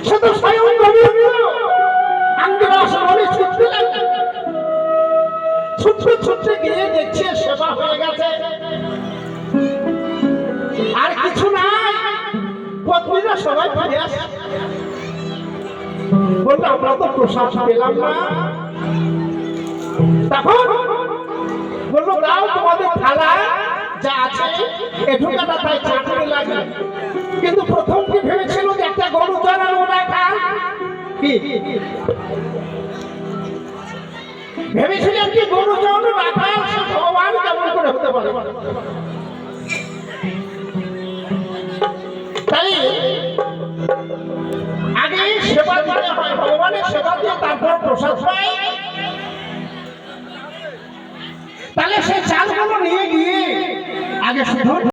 সে তো স্বয়ং গোবিন্দ আঙ্গিরস বলে ছুটতে লাগলেন। ছুটতে ছুটতে গিয়ে দেখছে সেবা হয়ে গেছে, আর কিছু নাই। পত্নীরা সবাই ফিরে আসে, বললো আমরা তো প্রসাদ পেলাম না। তখন বললো দাও তোমাদের থালা যা আছে এটুকাটা তাই চাটনি লাগে। কিন্তু প্রথম কি ভেবেছিল যে একটা গরু চড়ানো রাখা, কি ভেবেছিলেন কি গরু চড়ানো রাখা সে ভগবান কেমন করে হতে পারে। তাই আগে সেবা দিতে হয়, ভগবানের সেবা দিয়ে তারপর প্রসাদ পায়। তাহলে সেই চালগুলো নিয়ে গিয়ে আগে শুধু